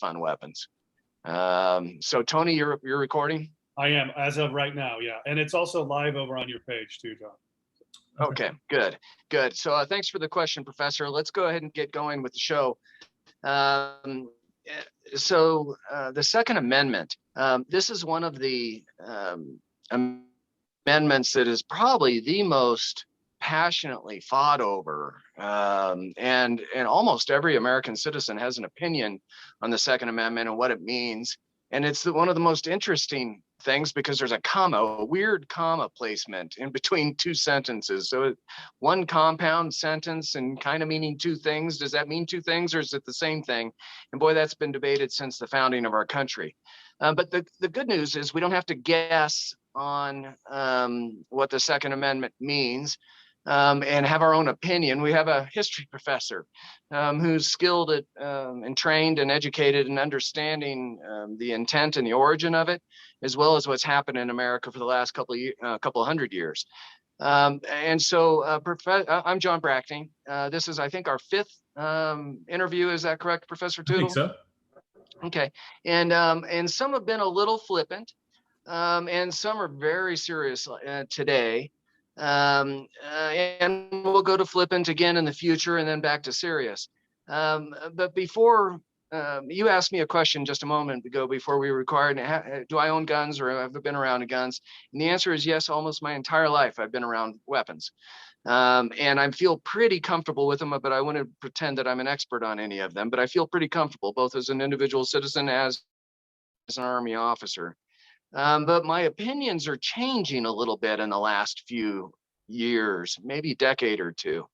on weapons. So Tony, you're recording? I am, as of right now, yeah. And it's also live over on your page too, John. Okay, good. So thanks for the question, Professor. Let's go ahead and get going with the show. So the Second Amendment, this is one of the amendments that is probably the most passionately fought over, and almost every American citizen has an opinion on the Second Amendment and what it means. And it's one of the most interesting things because there's a weird comma placement in between two sentences. So one compound sentence and kind of meaning two things. Does that mean two things or is it the same thing? And boy, that's been debated since the founding of our country. But the good news is we don't have to guess on what the Second Amendment means. And have our own opinion. We have a history professor who's skilled at and trained and educated in understanding the intent and the origin of it, as well as what's happened in America for the last couple of hundred years. And so I'm John Brackney. This is, I think, our fifth interview. Is that correct, Professor Tootle? I think so. Okay. And some have been a little flippant, and some are very serious today. And we'll go to flippant again in the future and then back to serious. But before you asked me a question just a moment ago before we recorded, do I own guns or have I been around guns? And the answer is yes, almost my entire life I've been around weapons. And I feel pretty comfortable with them, but I wouldn't pretend that I'm an expert on any of them, but I feel pretty comfortable both as an individual citizen as an Army officer. But my opinions are changing a little bit in the last few years, maybe decade or two.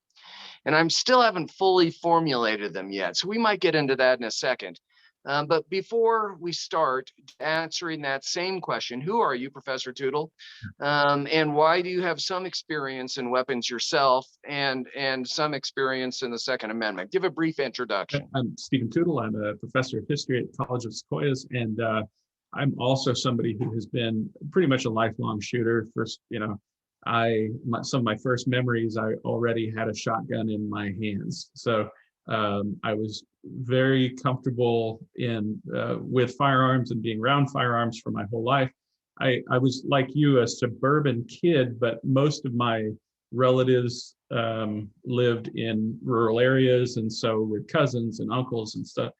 And I'm still haven't fully formulated them yet. So we might get into that in a second. But before we start answering that same question, who are you, Professor Tootle? And why do you have some experience in weapons yourself and some experience in the Second Amendment? Give a brief introduction. I'm Stephen Tootle. I'm a professor of history at College of Sequoias, and I'm also somebody who has been pretty much a lifelong shooter. First, some of my first memories, I already had a shotgun in my hands. So I was very comfortable with firearms and being around firearms for my whole life. I was like you, a suburban kid, but most of my relatives lived in rural areas, and so with cousins and uncles and stuff.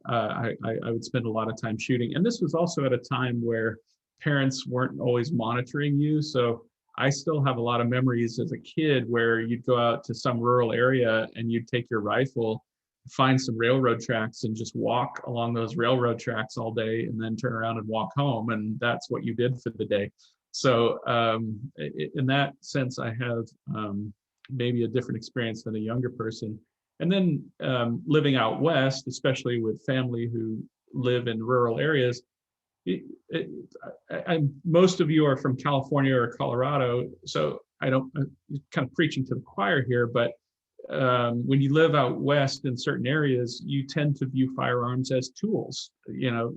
I would spend a lot of time shooting. And this was also at a time where parents weren't always monitoring you. So I still have a lot of memories as a kid where you'd go out to some rural area and you'd take your rifle, find some railroad tracks and just walk along those railroad tracks all day and then turn around and walk home. And that's what you did for the day. So in that sense, I have maybe a different experience than a younger person. And then living out west, especially with family who live in rural areas, most of you are from California or Colorado, so I'm kind of preaching to the choir here, but when you live out west in certain areas, you tend to view firearms as tools. I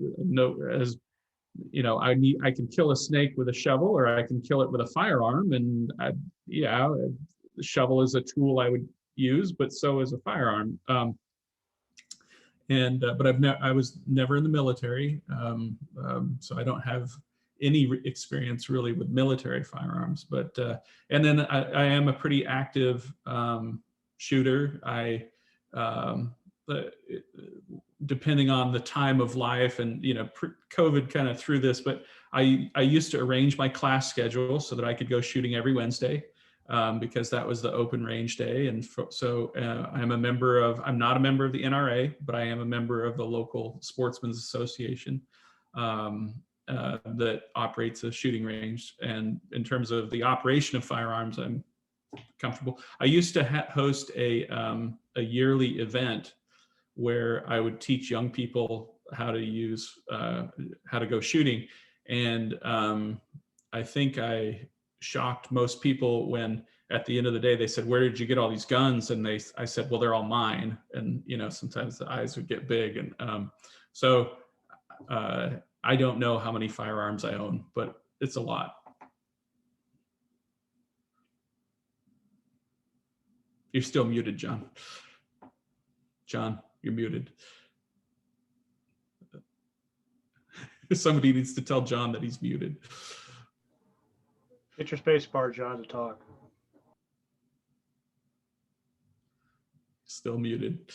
can kill a snake with a shovel, or I can kill it with a firearm, and the shovel is a tool I would use, but so is a firearm. But I was never in the military, so I don't have any experience really with military firearms. But and then I am a pretty active shooter. Depending on the time of life, and COVID kind of threw this, but I used to arrange my class schedule so that I could go shooting every Wednesday. Because that was the open range day. And so I'm not a member of the NRA, but I am a member of the local Sportsmen's Association that operates a shooting range. And in terms of the operation of firearms, I'm comfortable. I used to host a yearly event where I would teach young people how to go shooting. And I think I shocked most people when at the end of the day they said, "Where did you get all these guns?" And I said, "Well, they're all mine." And sometimes the eyes would get big. And so I don't know how many firearms I own, but it's a lot. You're still muted, John. John, you're muted. Somebody needs to tell John that he's muted. Get your space bar, John, to talk. Still muted.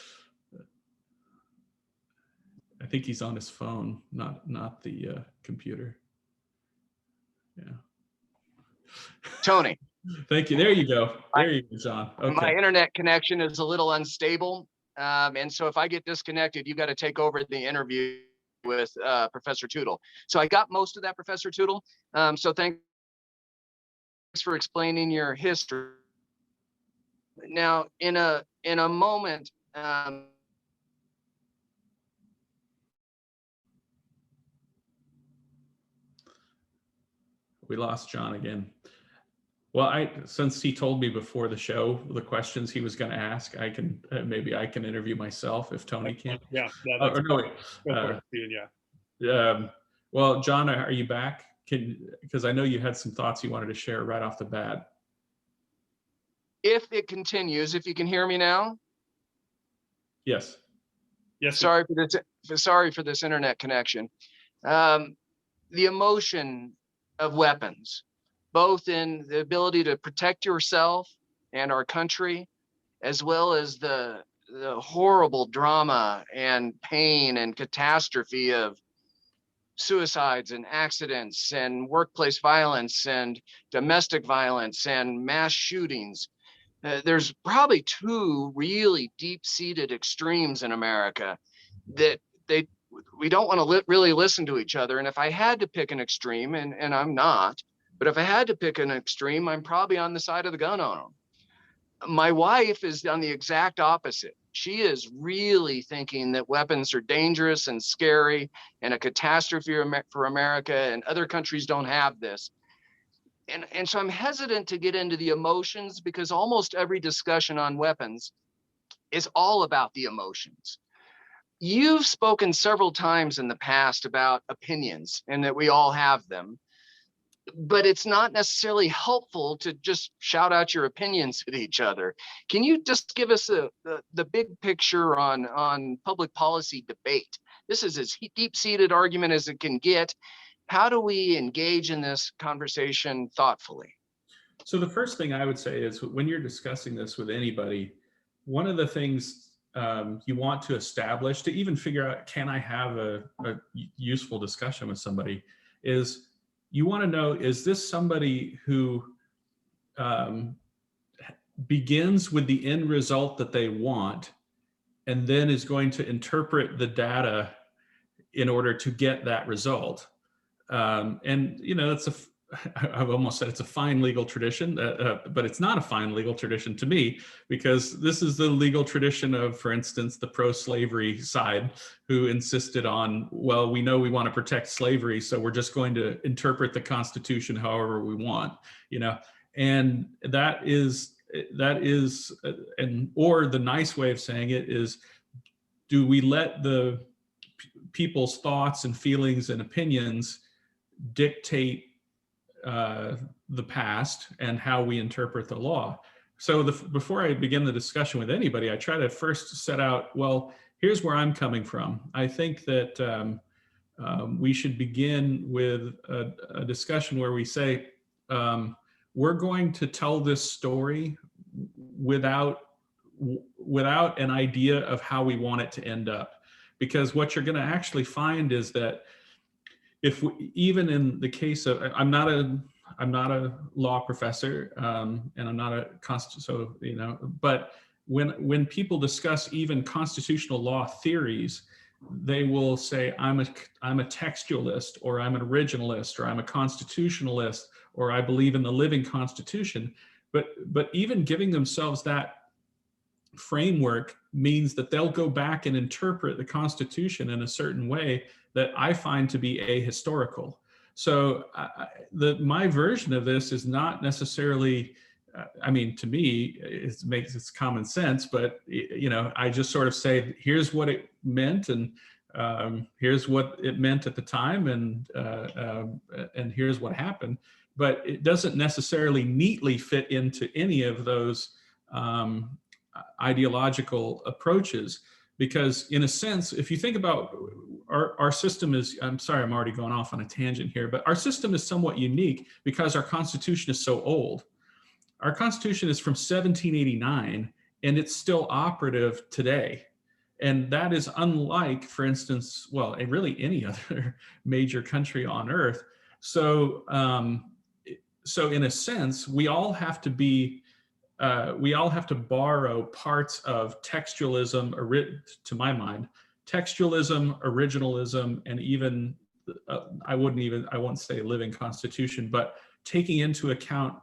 I think he's on his phone, not the computer. Yeah. Tony. Thank you. There you go. There you go, John. Okay. My internet connection is a little unstable. And so if I get disconnected, you got to take over the interview with Professor Tootle. So I got most of that, Professor Tootle. So thanks for explaining your history. Now, in a moment, we lost John again. Well, since he told me before the show the questions he was going to ask, I can maybe I can interview myself if Tony can. Yeah. Or no, wait. Well, John, are you back? Because I know you had some thoughts you wanted to share right off the bat. If it continues, if you can hear me now. Yes. Yes. Sorry for this internet connection. The emotion of weapons, both in the ability to protect yourself and our country, as well as the horrible drama and pain and catastrophe of suicides and accidents and workplace violence and domestic violence and mass shootings. There's probably two really deep-seated extremes in America that we don't want to really listen to each other. And if I had to pick an extreme, and I'm not, but if I had to pick an extreme, I'm probably on the side of the gun owner. My wife is on the exact opposite. She is really thinking that weapons are dangerous and scary and a catastrophe for America, and other countries don't have this. And so I'm hesitant to get into the emotions, because almost every discussion on weapons is all about the emotions. You've spoken several times in the past about opinions and that we all have them, but it's not necessarily helpful to just shout out your opinions at each other. Can you just give us the big picture on public policy debate? This is as deep-seated argument as it can get. How do we engage in this conversation thoughtfully? So the first thing I would say is, when you're discussing this with anybody, one of the things you want to establish to even figure out, can I have a useful discussion with somebody, is you want to know, is this somebody who begins with the end result that they want and then is going to interpret the data in order to get that result? And, you know, I've almost said it's a fine legal tradition, but it's not a fine legal tradition to me, because this is the legal tradition of, for instance, the pro-slavery side, who insisted on, well, we know we want to protect slavery, so we're just going to interpret the Constitution however we want, you know. And that is, or the nice way of saying it is, do we let the people's thoughts and feelings and opinions dictate the past and how we interpret the law? So before I begin the discussion with anybody, I try to first set out, well, here's where I'm coming from. I think that we should begin with a discussion where we say, we're going to tell this story without an idea of how we want it to end up. Because what you're going to actually find is that even in the case of, I'm not a law professor, and I'm not a so, you know, but when people discuss even constitutional law theories, they will say, I'm a textualist, or I'm an originalist, or I'm a constitutionalist, or I believe in the living Constitution. But even giving themselves that framework means that they'll go back and interpret the Constitution in a certain way that I find to be ahistorical. So my version of this is not necessarily, I mean, to me, it's common sense, but, you know, I just sort of say, here's what it meant, and here's what it meant at the time, and here's what happened. But it doesn't necessarily neatly fit into any of those ideological approaches. because in a sense, if you think about our system is, I'm sorry, I'm already going off on a tangent here, but our system is somewhat unique because our Constitution is so old. Our Constitution is from 1789 and it's still operative today. And that is unlike, for instance, well, really any other major country on earth. So, so in a sense, we all have to borrow parts of textualism, to my mind, textualism, originalism, and even, I won't say living constitution, but taking into account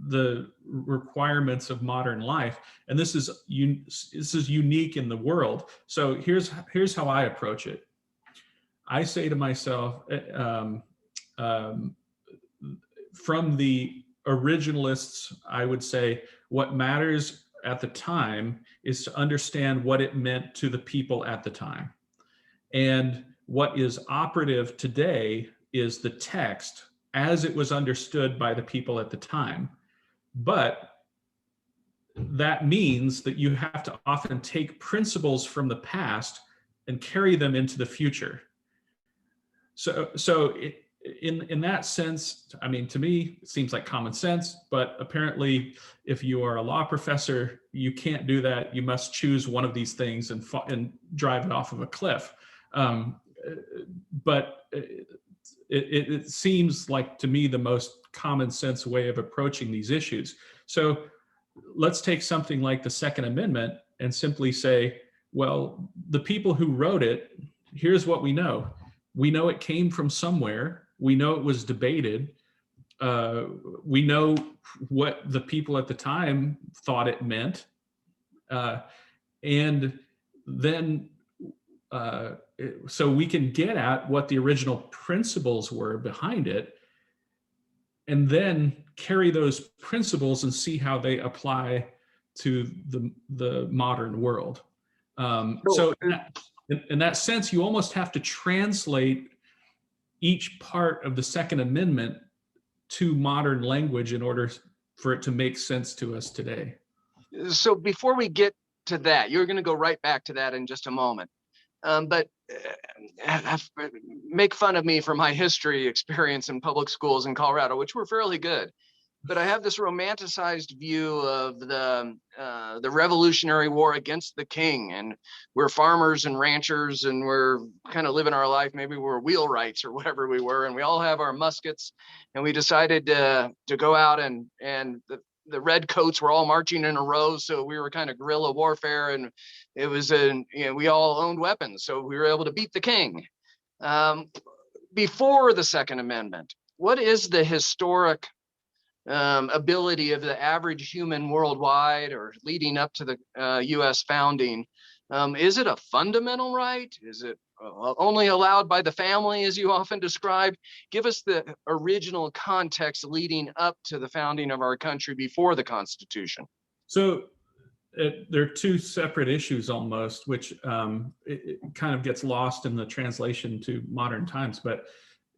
the requirements of modern life. And this is unique in the world. So here's how I approach it. I say to myself, from the originalists, I would say what matters at the time is to understand what it meant to the people at the time. And what is operative today is the text as it was understood by the people at the time. But that means that you have to often take principles from the past and carry them into the future. So in that sense, I mean, to me, it seems like common sense, but apparently if you are a law professor, you can't do that. You must choose one of these things and drive it off of a cliff. But it seems like, to me, the most common sense way of approaching these issues. So let's take something like the Second Amendment and simply say, well, the people who wrote it, here's what we know. We know it came from somewhere. We know it was debated. We know what the people at the time thought it meant. And then, so we can get at what the original principles were behind it, and then carry those principles and see how they apply to the modern world. So in that sense, you almost have to translate each part of the Second Amendment to modern language in order for it to make sense to us today. So before we get to that, you're going to go right back to that in just a moment. But make fun of me for my history experience in public schools in Colorado, which were fairly good. But I have this romanticized view of the Revolutionary War against the king, and we're farmers and ranchers, and we're kind of living our life. Maybe we're wheelwrights or whatever we were, and we all have our muskets, and we decided to go out, and the red coats were all marching in a row, so we were kind of guerrilla warfare, and it was we all owned weapons, so we were able to beat the king. Before the Second Amendment, what is the historic ability of the average human worldwide, or leading up to the U.S. founding? Is it a fundamental right? Is it only allowed by the family, as you often describe? Give us the original context leading up to the founding of our country before the Constitution. So there are two separate issues almost, which it kind of gets lost in the translation to modern times, but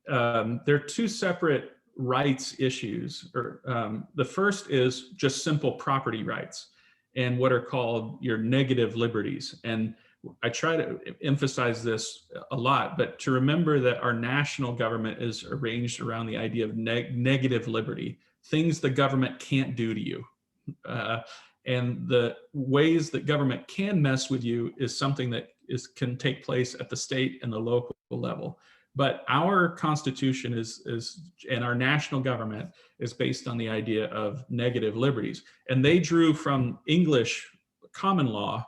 there are two separate rights issues. The first is just simple property rights and what are called your negative liberties. And I try to emphasize this a lot, but to remember that our national government is arranged around the idea of negative liberty, things the government can't do to you. And the ways that government can mess with you is something that can take place at the state and the local level. But our Constitution and our national government is based on the idea of negative liberties. And they drew from English common law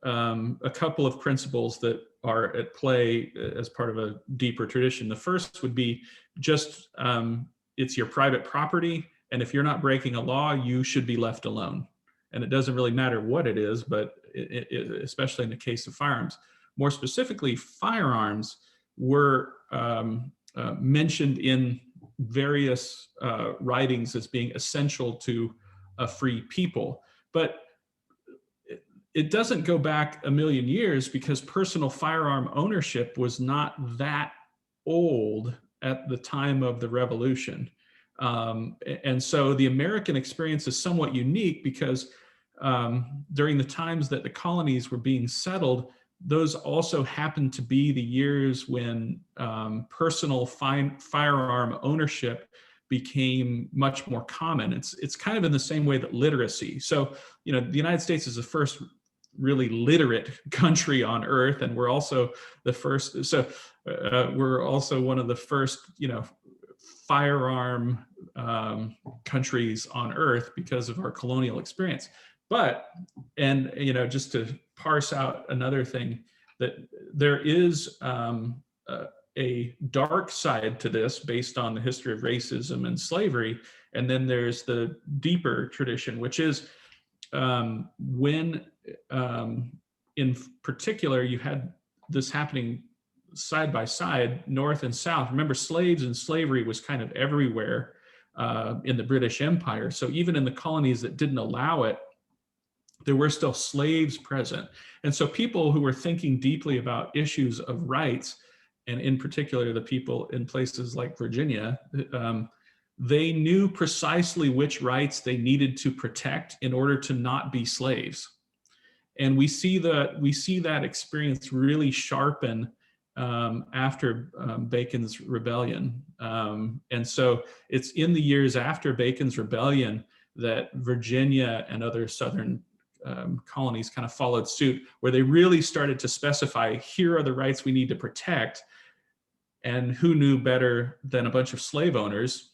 a couple of principles that are at play as part of a deeper tradition. The first would be just it's your private property, and if you're not breaking a law, you should be left alone. And it doesn't really matter what it is, but especially in the case of firearms. More specifically, firearms were mentioned in various writings as being essential to a free people. But it doesn't go back a million years, because personal firearm ownership was not that old at the time of the Revolution. And so the American experience is somewhat unique because during the times that the colonies were being settled, those also happened to be the years when personal firearm ownership became much more common. It's kind of in the same way that literacy. So, the United States is the first really literate country on earth, and we're also the first. So we're also one of the first, firearm countries on earth because of our colonial experience. But, and just to parse out another thing, that there is a dark side to this based on the history of racism and slavery. And then there's the deeper tradition, which is when in particular you had this happening side by side, North and South. Remember, slaves and slavery was kind of everywhere in the British Empire. So even in the colonies that didn't allow it, there were still slaves present. And so people who were thinking deeply about issues of rights, and in particular the people in places like Virginia, they knew precisely which rights they needed to protect in order to not be slaves. And we see that experience really sharpen after Bacon's Rebellion. And so it's in the years after Bacon's Rebellion that Virginia and other Southern colonies kind of followed suit, where they really started to specify, here are the rights we need to protect. And who knew better than a bunch of slave owners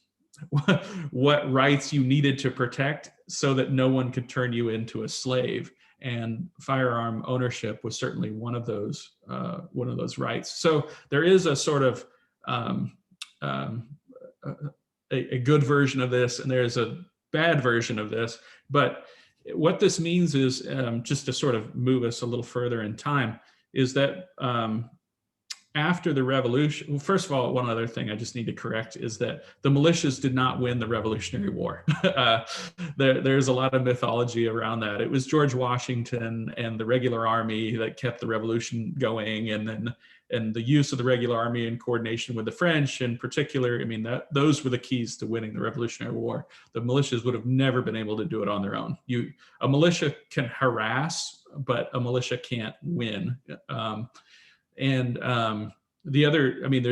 what rights you needed to protect so that no one could turn you into a slave. And firearm ownership was certainly one of those rights. So there is a sort of a good version of this, and there's a bad version of this. But what this means is, just to sort of move us a little further in time, is that after the revolution, well, first of all, one other thing I just need to correct is that the militias did not win the Revolutionary War. There's a lot of mythology around that. It was George Washington and the regular army that kept the revolution going, and the use of the regular army in coordination with the French in particular. I mean, those were the keys to winning the Revolutionary War. The militias would have never been able to do it on their own. A militia can harass, but a militia can't win. The other, I mean,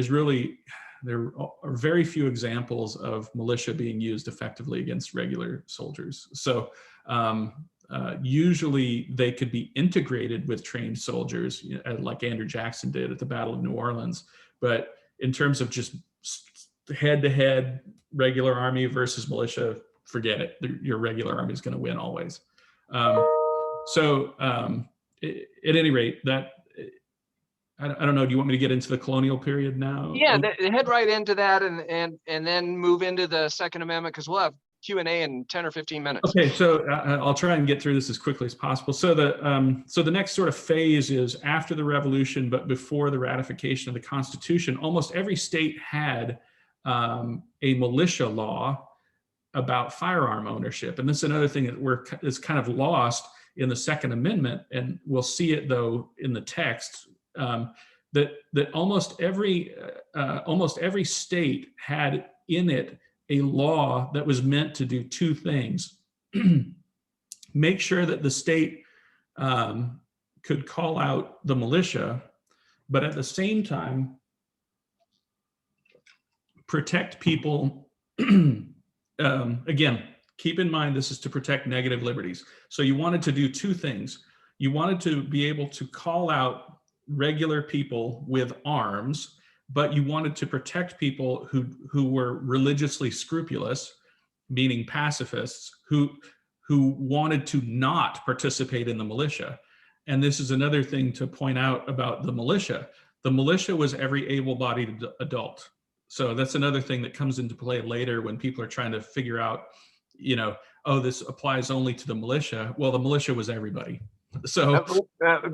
there are very few examples of militia being used effectively against regular soldiers. So usually they could be integrated with trained soldiers, like Andrew Jackson did at the Battle of New Orleans. But in terms of just head-to-head regular army versus militia, forget it. Your regular army is going to win always. At any rate, that, I don't know. Do you want me to get into the colonial period now? Yeah, head right into that, and then move into the Second Amendment, because we'll have Q&A in 10 or 15 minutes. Okay, so I'll try and get through this as quickly as possible. So the next sort of phase is after the Revolution, but before the ratification of the Constitution. Almost every state had a militia law about firearm ownership, and this is another thing that is kind of lost in the Second Amendment, and we'll see it though in the text. That almost every state had in it a law that was meant to do two things: make sure that the state could call out the militia, but at the same time protect people. Again, keep in mind this is to protect negative liberties. So you wanted to do two things. You wanted to be able to call out regular people with arms, but you wanted to protect people who were religiously scrupulous, meaning pacifists, who wanted to not participate in the militia. And this is another thing to point out about the militia. The militia was every able-bodied adult. So that's another thing that comes into play later when people are trying to figure out, oh, this applies only to the militia. Well, the militia was everybody. So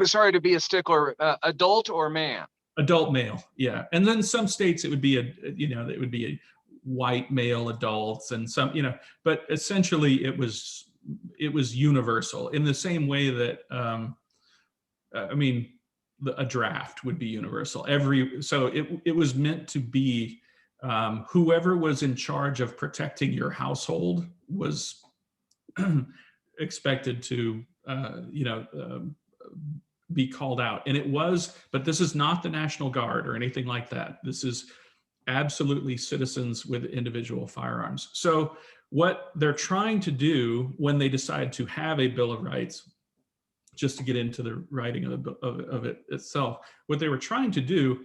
sorry to be a stickler, adult or man? Adult male, yeah. And then some states it would be a white male adults, and some, but essentially it was universal in the same way that a draft would be universal. So it was meant to be whoever was in charge of protecting your household was expected to, be called out. And it was, but this is not the National Guard or anything like that. This is absolutely citizens with individual firearms. So what they're trying to do when they decide to have a Bill of Rights, just to get into the writing of it itself, what they were trying to do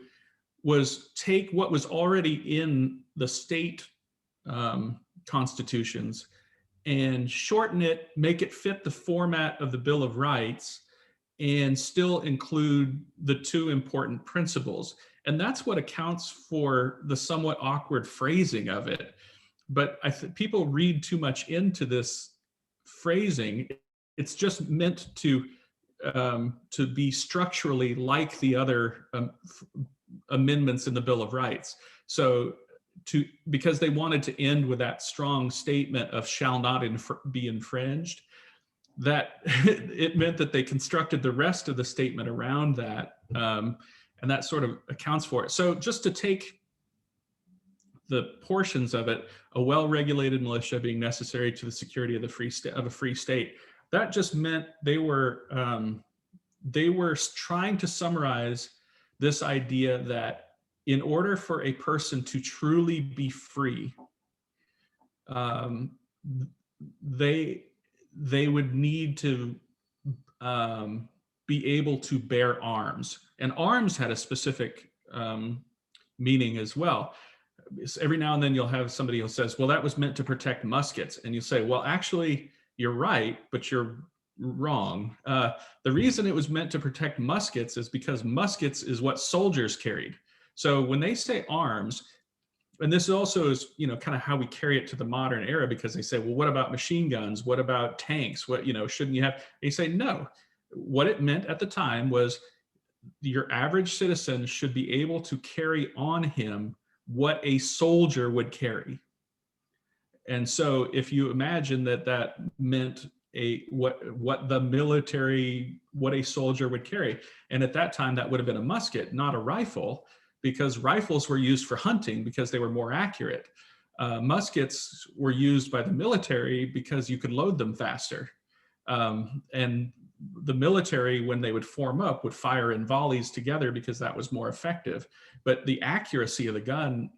was take what was already in the state constitutions and shorten it, make it fit the format of the Bill of Rights, and still include the two important principles. And that's what accounts for the somewhat awkward phrasing of it. But people read too much into this phrasing. It's just meant to be structurally like the other amendments in the Bill of Rights. So because they wanted to end with that strong statement of shall not be infringed, that it meant that they constructed the rest of the statement around that, and that sort of accounts for it. So just to take the portions of it, a well-regulated militia being necessary to the security of a free state, that just meant they were trying to summarize this idea that in order for a person to truly be free, they would need to be able to bear arms. And arms had a specific meaning as well. Every now and then you'll have somebody who says, well, that was meant to protect muskets. And you say, well, actually, you're right, but you're wrong. The reason it was meant to protect muskets is because muskets is what soldiers carried. So when they say arms, and this also is, kind of how we carry it to the modern era, because they say, well, what about machine guns? What about tanks? What, shouldn't you have? They say, no. What it meant at the time was your average citizen should be able to carry on him what a soldier would carry. And so if you imagine that meant what a soldier would carry. And at that time, that would have been a musket, not a rifle, because rifles were used for hunting because they were more accurate. Muskets were used by the military because you could load them faster. And the military, when they would form up, would fire in volleys together because that was more effective. But the accuracy of the gun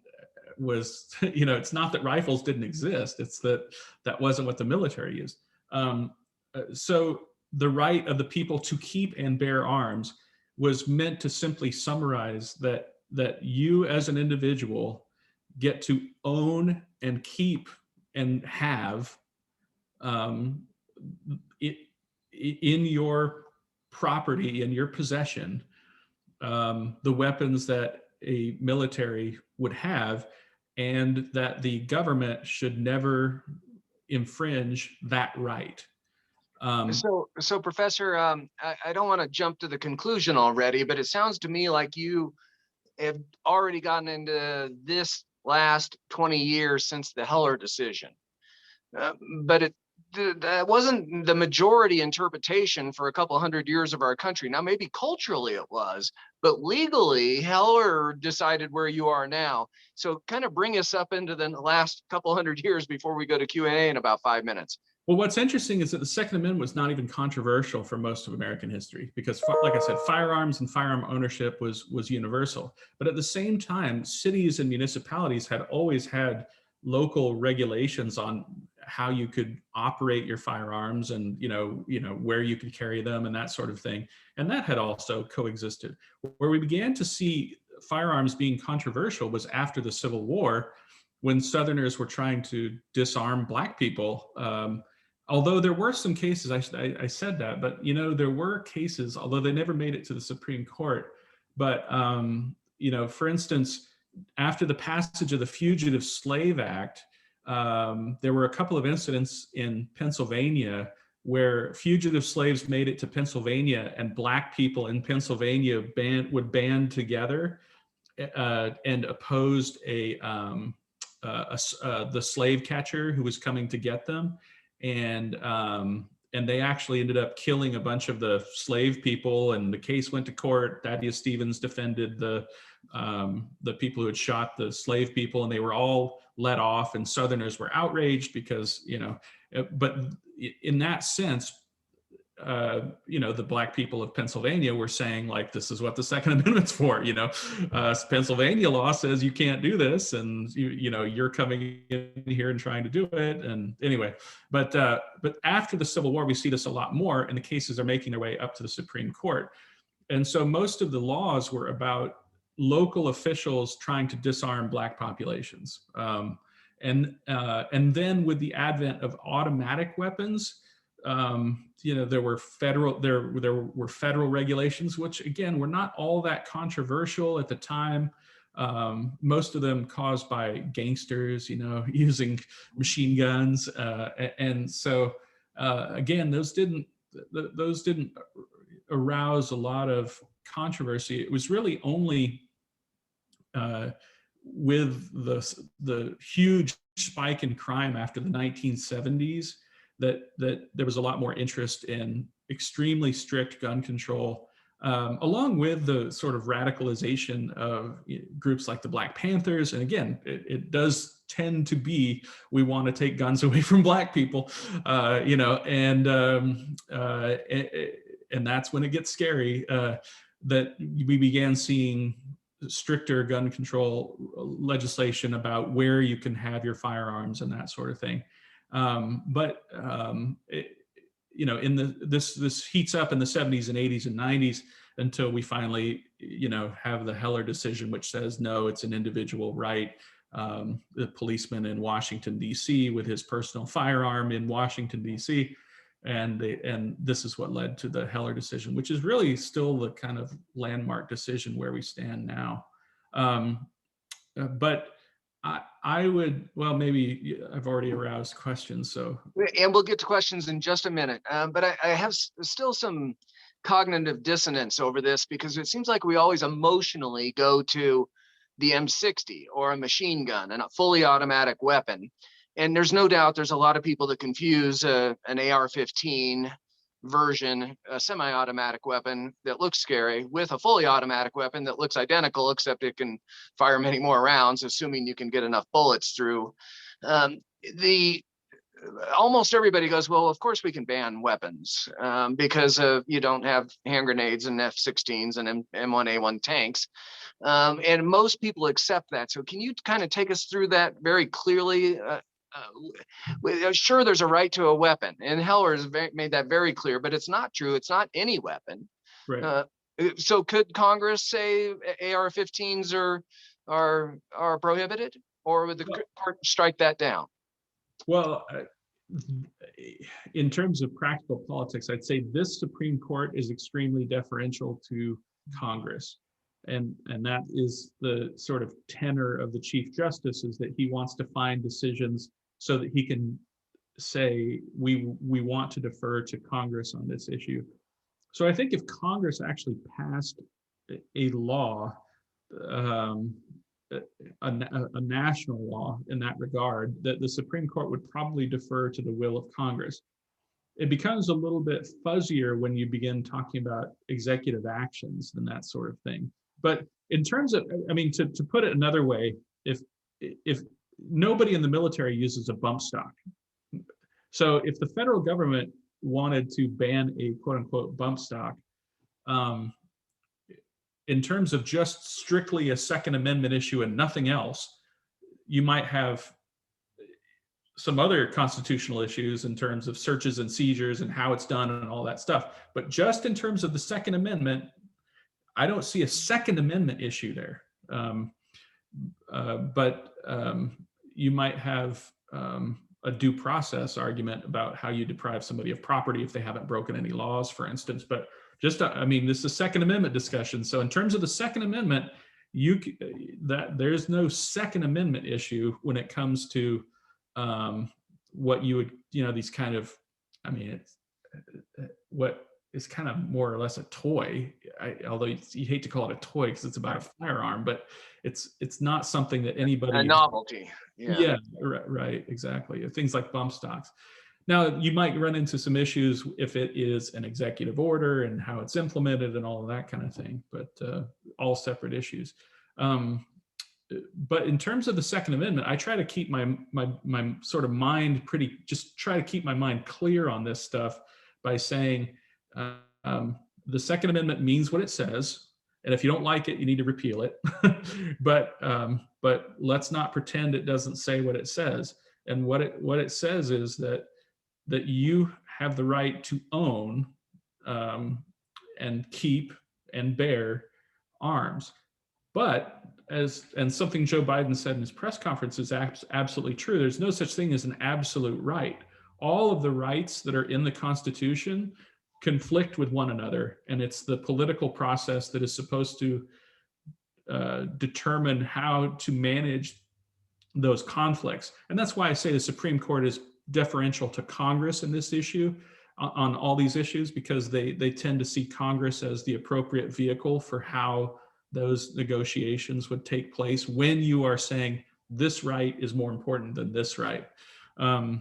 was, it's not that rifles didn't exist, it's that wasn't what the military used. So the right of the people to keep and bear arms was meant to simply summarize that you as an individual get to own and keep and have in your property, in your possession, the weapons that a military would have, and that the government should never infringe that right. So Professor, I don't want to jump to the conclusion already, but it sounds to me like you have already gotten into this last 20 years since the Heller decision. But that wasn't the majority interpretation for a couple hundred years of our country. Now, maybe culturally it was, but legally, Heller decided where you are now. So kind of bring us up into the last couple hundred years before we go to Q&A in about 5 minutes. Well, what's interesting is that the Second Amendment was not even controversial for most of American history because, like I said, firearms and firearm ownership was universal. But at the same time, cities and municipalities had always had local regulations on how you could operate your firearms and where you could carry them and that sort of thing. And that had also coexisted. Where we began to see firearms being controversial was after the Civil War, when Southerners were trying to disarm Black people. Although there were some cases, I said that, but there were cases, although they never made it to the Supreme Court. But for instance, after the passage of the Fugitive Slave Act, there were a couple of incidents in Pennsylvania where fugitive slaves made it to Pennsylvania, and Black people in Pennsylvania would band together and opposed the slave catcher who was coming to get them. And and they actually ended up killing a bunch of the slave people, and the case went to court. Thaddeus Stevens defended the people who had shot the slave people, and they were all let off, and Southerners were outraged because, but in that sense, the black people of Pennsylvania were saying, like, this is what the Second Amendment's for. Pennsylvania law says you can't do this, and you're coming in here and trying to do it. And anyway, but after the Civil War, we see this a lot more, and the cases are making their way up to the Supreme Court. And so most of the laws were about local officials trying to disarm black populations. And then with the advent of automatic weapons, there were federal regulations, which again were not all that controversial at the time. Most of them caused by gangsters, using machine guns, and so again, those didn't arouse a lot of controversy. It was really only with the huge spike in crime after the 1970s that there was a lot more interest in extremely strict gun control, along with the sort of radicalization of groups like the Black Panthers. And again, it does tend to be, we want to take guns away from black people, and that's when it gets scary, that we began seeing stricter gun control legislation about where you can have your firearms and that sort of thing. This heats up in the 70s and 80s and 90s until we finally, have the Heller decision, which says, no, it's an individual right. The policeman in Washington, D.C. with his personal firearm in Washington, D.C. And this is what led to the Heller decision, which is really still the kind of landmark decision where we stand now. But I would, well, maybe I've already aroused questions, so. And we'll get to questions in just a minute. But I have still some cognitive dissonance over this, because it seems like we always emotionally go to the M60 or a machine gun and a fully automatic weapon. And there's no doubt there's a lot of people that confuse an AR-15 version, a semi-automatic weapon that looks scary, with a fully automatic weapon that looks identical, except it can fire many more rounds, assuming you can get enough bullets through. Almost everybody goes, well, of course we can ban weapons because you don't have hand grenades and F-16s and M1A1 tanks. And most people accept that. So can you kind of take us through that very clearly? Sure, there's a right to a weapon, and Heller has made that very clear, but it's not true. It's not any weapon. Right. So could Congress say AR-15s are prohibited, or would the court strike that down? Well, in terms of practical politics, I'd say this Supreme Court is extremely deferential to Congress. And that is the sort of tenor of the Chief Justice, is that he wants to find decisions so that he can say, we want to defer to Congress on this issue. So I think if Congress actually passed a law, a national law in that regard, that the Supreme Court would probably defer to the will of Congress. It becomes a little bit fuzzier when you begin talking about executive actions and that sort of thing. But in terms of, I mean, to put it another way, if nobody in the military uses a bump stock, so if the federal government wanted to ban a quote unquote bump stock, in terms of just strictly a Second Amendment issue and nothing else, you might have some other constitutional issues in terms of searches and seizures and how it's done and all that stuff. But just in terms of the Second Amendment, I don't see a Second Amendment issue there. But you might have a due process argument about how you deprive somebody of property if they haven't broken any laws, for instance. But just, I mean, this is a Second Amendment discussion. So in terms of the Second Amendment, there's no Second Amendment issue when it comes to what you would, these kind of, I mean, it's what is kind of more or less a toy, although you hate to call it a toy because it's about a firearm, but it's not something that anybody— a novelty. Yeah, right, exactly. Things like bump stocks. Now, you might run into some issues if it is an executive order and how it's implemented and all of that kind of thing, but all separate issues. But in terms of the Second Amendment, I try to keep my sort of mind just try to keep my mind clear on this stuff by saying the Second Amendment means what it says, and if you don't like it, you need to repeal it. but let's not pretend it doesn't say what it says. And what it says is that you have the right to own and keep and bear arms. But and something Joe Biden said in his press conference is absolutely true. There's no such thing as an absolute right. All of the rights that are in the Constitution conflict with one another, and it's the political process that is supposed to determine how to manage those conflicts. And that's why I say the Supreme Court is deferential to Congress in this issue, on all these issues, because they tend to see Congress as the appropriate vehicle for how those negotiations would take place when you are saying this right is more important than this right. I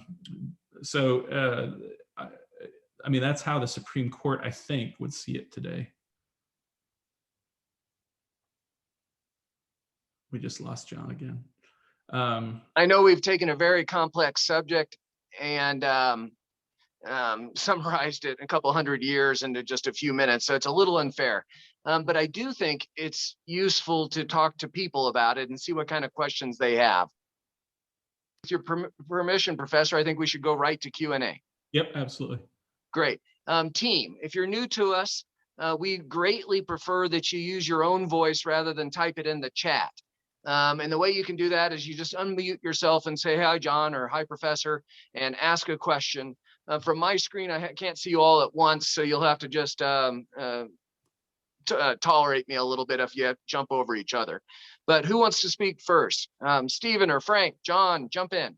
mean, that's how the Supreme Court, I think, would see it today. We just lost John again. I know we've taken a very complex subject and summarized it in a couple hundred years into just a few minutes, so it's a little unfair. But I do think it's useful to talk to people about it and see what kind of questions they have. With your permission, Professor, I think we should go right to Q&A. Yep, absolutely. Great. Team, if you're new to us, we greatly prefer that you use your own voice rather than type it in the chat. And the way you can do that is you just unmute yourself and say, hi, John, or hi, Professor, and ask a question. From my screen, I can't see you all at once, so you'll have to just tolerate me a little bit if you have to jump over each other. But who wants to speak first? Stephen or Frank? John, jump in.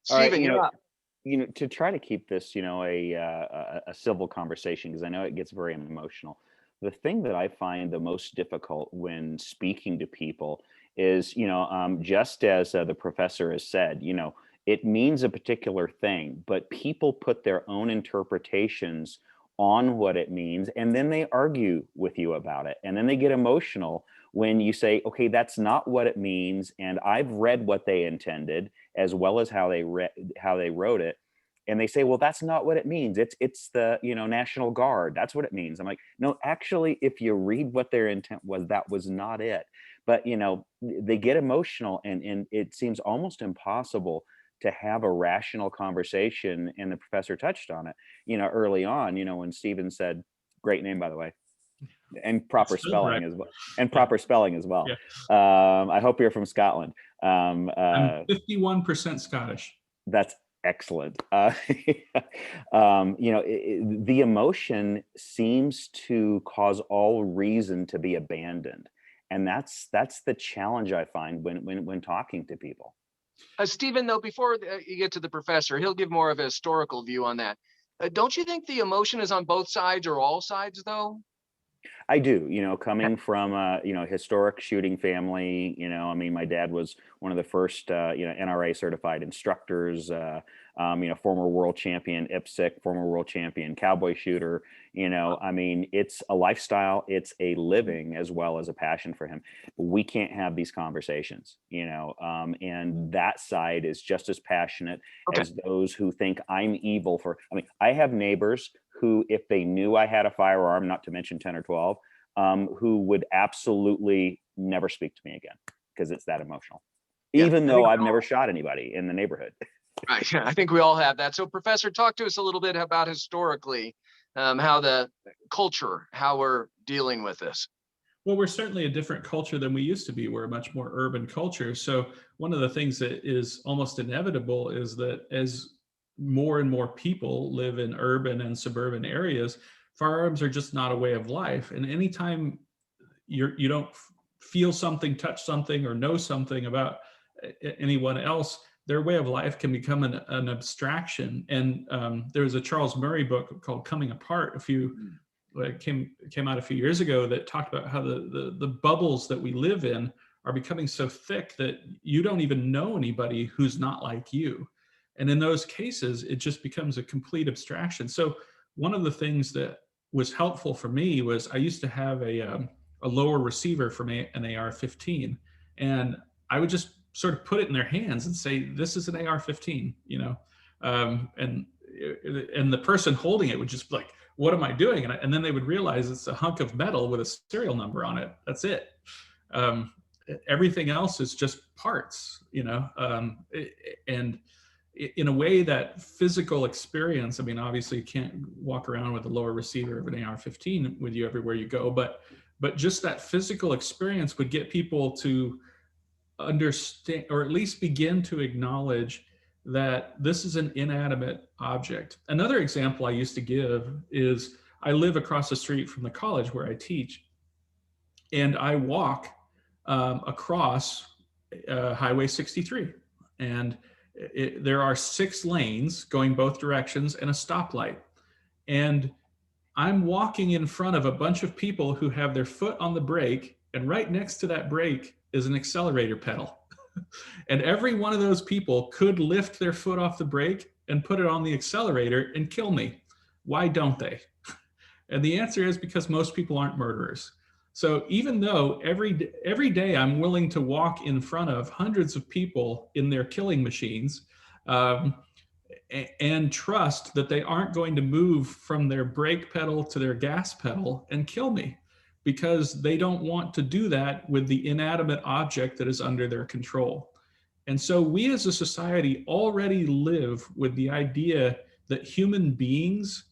Stephen, you're up. To try to keep this, a civil conversation, because I know it gets very emotional. The thing that I find the most difficult when speaking to people is, just as the professor has said, it means a particular thing, but people put their own interpretations on what it means, and then they argue with you about it. And then they get emotional when you say, okay, that's not what it means. And I've read what they intended as well as how they wrote it. And they say, well, that's not what it means. It's the, National Guard. That's what it means. I'm like, no, actually, if you read what their intent was, that was not it. But, they get emotional, and it seems almost impossible to have a rational conversation. And the professor touched on it, early on, when Stephen said, great name, by the way, and proper spelling as well. And proper spelling as well. Yeah. I hope you're from Scotland. I'm 51% Scottish. That's excellent. The emotion seems to cause all reason to be abandoned. And that's the challenge I find when talking to people. Stephen, though, before you get to the professor, he'll give more of a historical view on that. Don't you think the emotion is on both sides or all sides, though? I do, coming from a, historic shooting family, my dad was one of the first, NRA certified instructors, former world champion IPSC, former world champion cowboy shooter, it's a lifestyle, it's a living as well as a passion for him. We can't have these conversations, and that side is just as passionate as those who think I'm evil I have neighbors who, if they knew I had a firearm, not to mention 10 or 12, who would absolutely never speak to me again because it's that emotional, even though I've never shot anybody in the neighborhood. Right. I think we all have that. So, Professor, talk to us a little bit about historically how the culture, how we're dealing with this. Well, we're certainly a different culture than we used to be. We're a much more urban culture. So one of the things that is almost inevitable is that as more and more people live in urban and suburban areas, firearms are just not a way of life. And anytime you don't feel something, touch something, or know something about anyone else, their way of life can become an abstraction. And there was a Charles Murray book called Coming Apart came out a few years ago that talked about how the bubbles that we live in are becoming so thick that you don't even know anybody who's not like you. And in those cases, it just becomes a complete abstraction. So one of the things that was helpful for me was I used to have a lower receiver from an AR-15, and I would just sort of put it in their hands and say, "This is an AR-15," you know, and the person holding it would just be like, "What am I doing?" And then they would realize it's a hunk of metal with a serial number on it. That's it. Everything else is just parts, you know, and in a way that physical experience, I mean, obviously you can't walk around with a lower receiver of an AR-15 with you everywhere you go, but just that physical experience would get people to understand, or at least begin to acknowledge that this is an inanimate object. Another example I used to give is I live across the street from the college where I teach, and I walk across Highway 63, and there are 6 lanes going both directions and a stoplight. And I'm walking in front of a bunch of people who have their foot on the brake, and right next to that brake is an accelerator pedal. And every one of those people could lift their foot off the brake and put it on the accelerator and kill me. Why don't they? And the answer is because most people aren't murderers. So even though every day I'm willing to walk in front of hundreds of people in their killing machines, and trust that they aren't going to move from their brake pedal to their gas pedal and kill me, because they don't want to do that with the inanimate object that is under their control. And so we as a society already live with the idea that human beings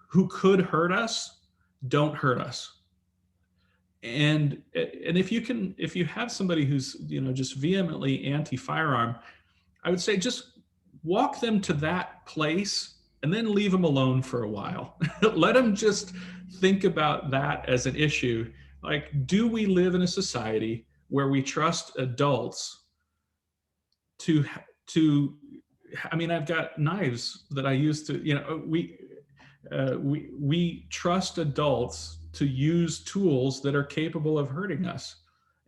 who could hurt us don't hurt us. And if you have somebody who's, you know, just vehemently anti-firearm, I would say just walk them to that place and then leave them alone for a while. Let them just think about that as an issue. Like, do we live in a society where we trust adults to I mean, I've got knives that I used to, you know, we trust adults to use tools that are capable of hurting us.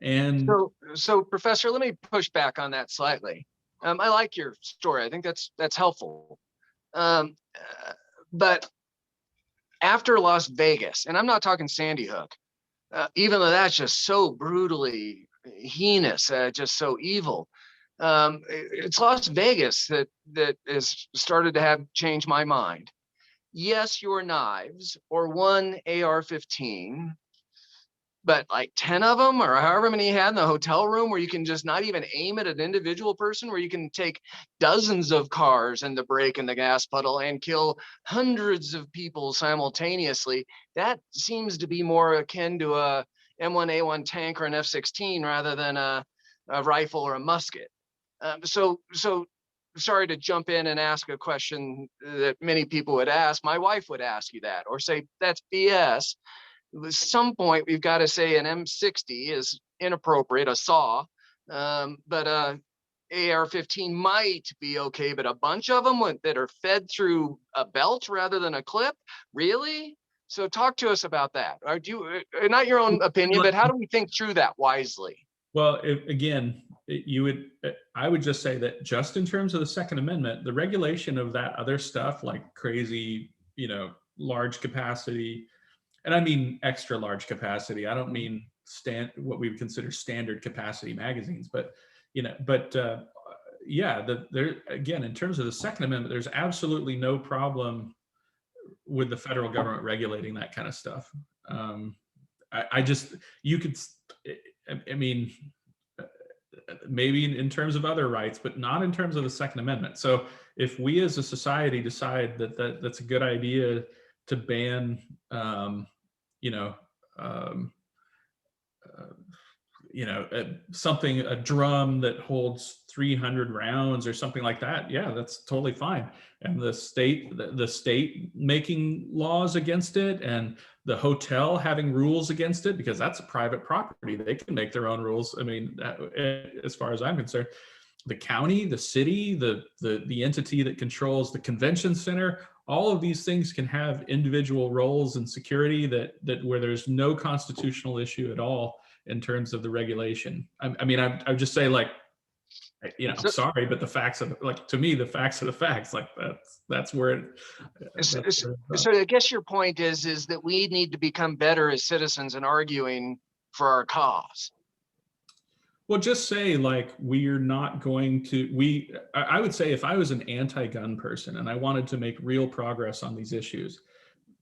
And so Professor, let me push back on that slightly. I like your story. I think that's helpful. But after Las Vegas, and I'm not talking Sandy Hook, even though that's just so brutally heinous, just so evil. It's Las Vegas that has started to have changed my mind. Yes, your knives or one AR-15, but like 10 of them or however many you had in the hotel room, where you can just not even aim at an individual person, where you can take dozens of cars and the brake and the gas pedal and kill hundreds of people simultaneously. That seems to be more akin to a M1A1 tank or an F-16 rather than a rifle or a musket. So sorry to jump in and ask a question that many people would ask. My wife would ask you that, or say that's BS. At some point, we've got to say an M60 is inappropriate, a saw, but AR-15 might be okay, but a bunch of them that are fed through a belt rather than a clip, really? So talk to us about that. Or do you, not your own opinion, but how do we think through that wisely? Well, I would just say that just in terms of the Second Amendment, the regulation of that other stuff, like crazy, you know, large capacity, and I mean extra large capacity. I don't mean what we would consider standard capacity magazines, but you know, yeah, there again, in terms of the Second Amendment, there's absolutely no problem with the federal government regulating that kind of stuff. I mean, maybe in terms of other rights, but not in terms of the Second Amendment. So if we as a society decide that that's a good idea to ban, a drum that holds 300 rounds or something like that, yeah, that's totally fine. And the state making laws against it, and the hotel having rules against it, because that's a private property. They can make their own rules. I mean, as far as I'm concerned, the county, the city, the entity that controls the convention center, all of these things can have individual roles in security that where there's no constitutional issue at all in terms of the regulation. I mean, I would just say, like, You know, I'm So- sorry, but the facts of, like, to me, the facts are the facts. Like, that's where it. That's where it's at. So I guess your point is that we need to become better as citizens in arguing for our cause. Well, just say, like, we're not going to, I would say if I was an anti-gun person and I wanted to make real progress on these issues,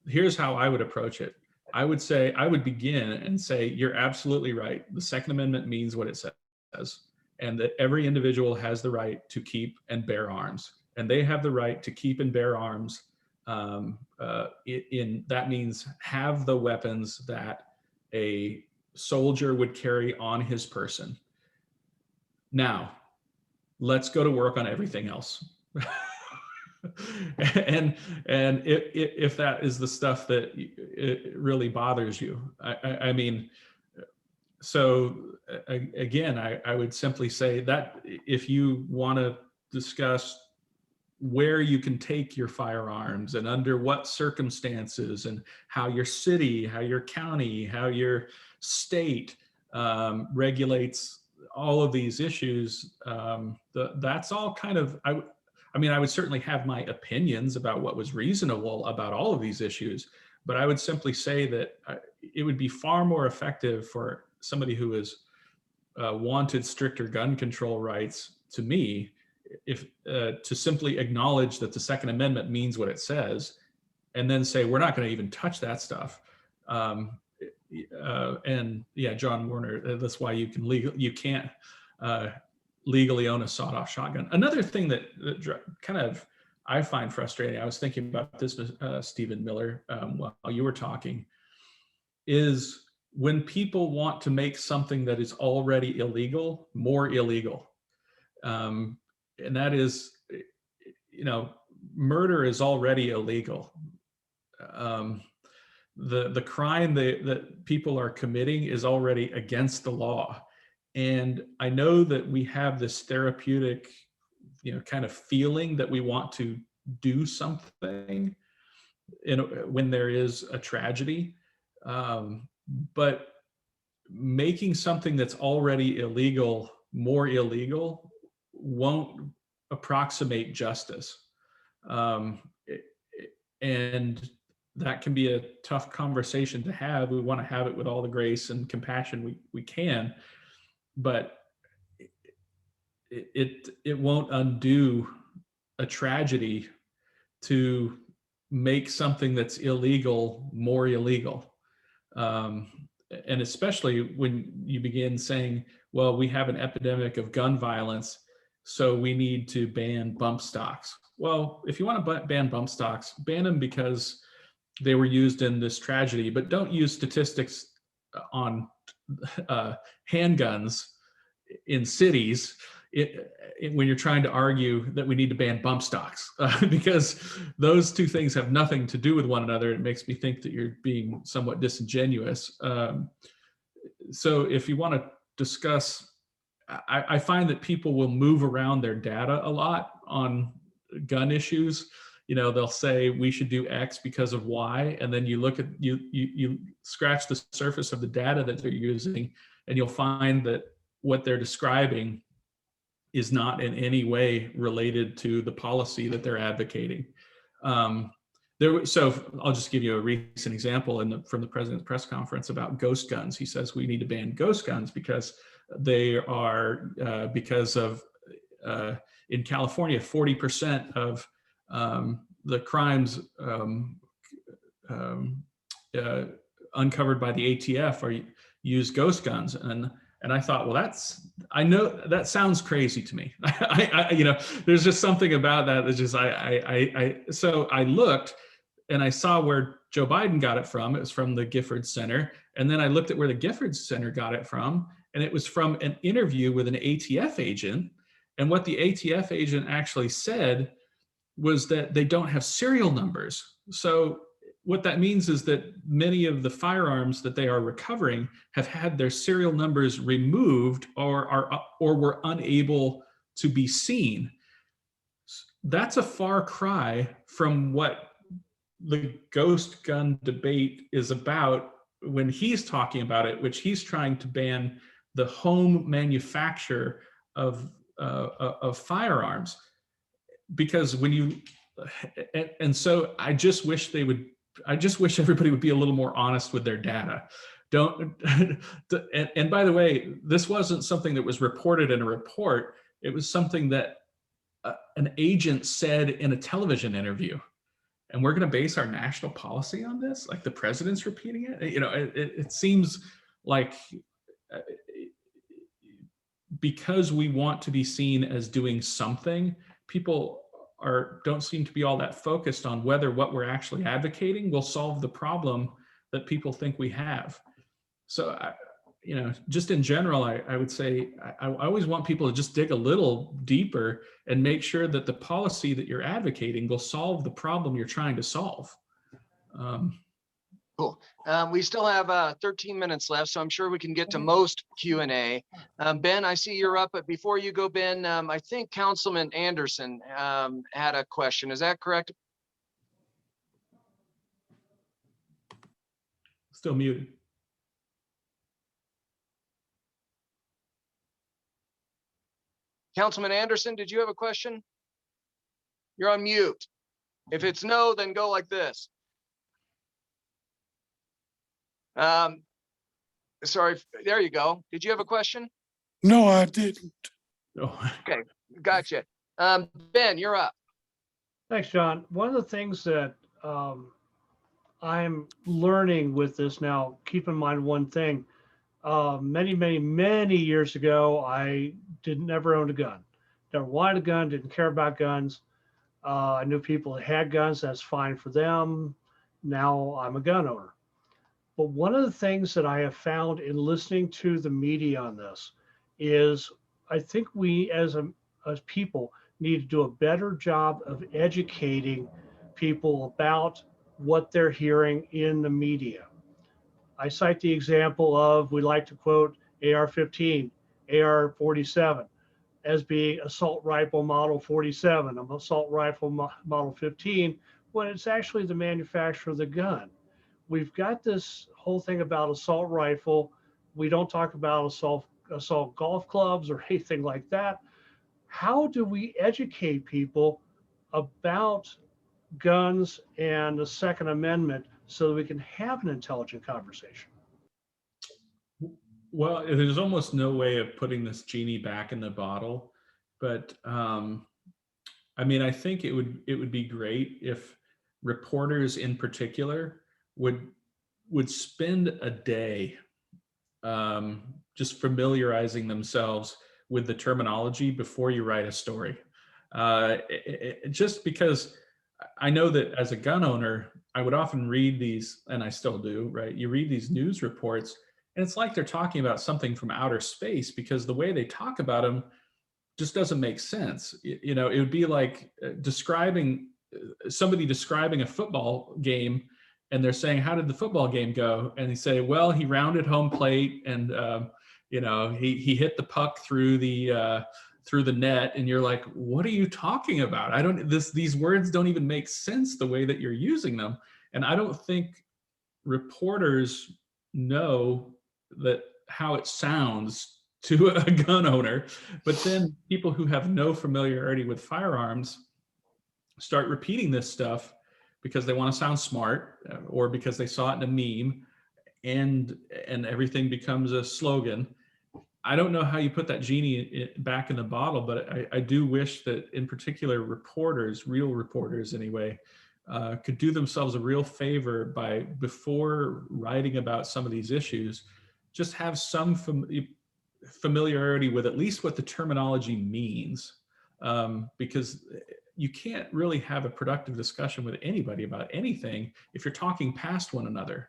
here's how I would approach it. I would begin and say, you're absolutely right. The Second Amendment means what it says, and that every individual has the right to keep and bear arms. And they have the right to keep and bear arms. That means have the weapons that a soldier would carry on his person. Now, let's go to work on everything else. and if that is the stuff that it really bothers you, I mean, so again, I would simply say that if you want to discuss where you can take your firearms and under what circumstances, and how your city, how your county, how your state regulates all of these issues, that's all kind of, I mean, I would certainly have my opinions about what was reasonable about all of these issues, but I would simply say that it would be far more effective for somebody who is wanted stricter gun control rights, to me, if to simply acknowledge that the Second Amendment means what it says, and then say we're not going to even touch that stuff. And yeah, John Warner, that's why you can't legally own a sawed-off shotgun. Another thing that kind of I find frustrating, I was thinking about this, Stephen Miller, while you were talking, is when people want to make something that is already illegal more illegal. And that is, you know, murder is already illegal. The crime that people are committing is already against the law. And I know that we have this therapeutic, you know, kind of feeling that we want to do something when there is a tragedy. But making something that's already illegal more illegal won't approximate justice. And that can be a tough conversation to have. We want to have it with all the grace and compassion we can, but it won't undo a tragedy to make something that's illegal more illegal. And especially when you begin saying, well, we have an epidemic of gun violence, so we need to ban bump stocks. Well, if you want to ban bump stocks, ban them because they were used in this tragedy, but don't use statistics on handguns in cities when you're trying to argue that we need to ban bump stocks, because those two things have nothing to do with one another. It makes me think that you're being somewhat disingenuous. So if you want to discuss, I find that people will move around their data a lot on gun issues. You know, they'll say we should do X because of Y, and then you look at you scratch the surface of the data that they're using, and you'll find that what they're describing is not in any way related to the policy that they're advocating. So I'll just give you a recent example from the president's press conference about ghost guns. He says we need to ban ghost guns because they are because of in California, 40% of the crimes uncovered by the ATF use ghost guns. And I thought, well, I know that sounds crazy to me. You know, there's just something about that that's just, so I looked and I saw where Joe Biden got it from. It was from the Giffords Center. And then I looked at where the Giffords Center got it from, and it was from an interview with an ATF agent. And what the ATF agent actually said was that they don't have serial numbers. So what that means is that many of the firearms that they are recovering have had their serial numbers removed or were unable to be seen. That's a far cry from what the ghost gun debate is about when he's talking about it, which he's trying to ban the home manufacture of of firearms, because when you and so I just wish everybody would be a little more honest with their data. Don't and by the way, this wasn't something that was reported in a report. It was something that an agent said in a television interview. And we're going to base our national policy on this? Like the president's repeating it? You know, it seems like because we want to be seen as doing something, people don't seem to be all that focused on whether what we're actually advocating will solve the problem that people think we have. So, you know, just in general, I would say I always want people to just dig a little deeper and make sure that the policy that you're advocating will solve the problem you're trying to solve. Cool. We still have 13 minutes left, so I'm sure we can get to most Q&A. Ben, I see you're up, but before you go, Ben, I think Councilman Anderson had a question. Is that correct? Still muted. Councilman Anderson, did you have a question? You're on mute. If it's no, then go like this. Sorry, there you go. Did you have a question? No, I didn't. Oh. Okay, gotcha. Ben, you're up. Thanks, John. One of the things that I'm learning with this now, keep in mind one thing. Many years ago, I never owned a gun. Never wanted a gun, didn't care about guns. I knew people that had guns, that's fine for them. Now I'm a gun owner. But one of the things that I have found in listening to the media on this is I think we as people need to do a better job of educating people about what they're hearing in the media. I cite the example of, we like to quote AR-15, AR-47 as being assault rifle model 47, assault rifle model 15, when it's actually the manufacturer of the gun. We've got this whole thing about assault rifle. We don't talk about assault golf clubs or anything like that. How do we educate people about guns and the Second Amendment so that we can have an intelligent conversation? Well, there's almost no way of putting this genie back in the bottle, but I mean, I think it would be great if reporters in particular would spend a day just familiarizing themselves with the terminology before you write a story. Just because I know that as a gun owner, I would often read these, and I still do, right? You read these news reports, and it's like they're talking about something from outer space because the way they talk about them just doesn't make sense. You know, it would be like somebody describing a football game, and they're saying, how did the football game go? And they say, well, he rounded home plate and, you know, he hit the puck through the net. And you're like, what are you talking about? These words don't even make sense the way that you're using them. And I don't think reporters know that how it sounds to a gun owner, but then people who have no familiarity with firearms start repeating this stuff because they want to sound smart or because they saw it in a meme, and everything becomes a slogan. I don't know how you put that genie back in the bottle, but I do wish that in particular reporters, real reporters anyway, could do themselves a real favor by, before writing about some of these issues, just have some familiarity with at least what the terminology means, because you can't really have a productive discussion with anybody about anything if you're talking past one another.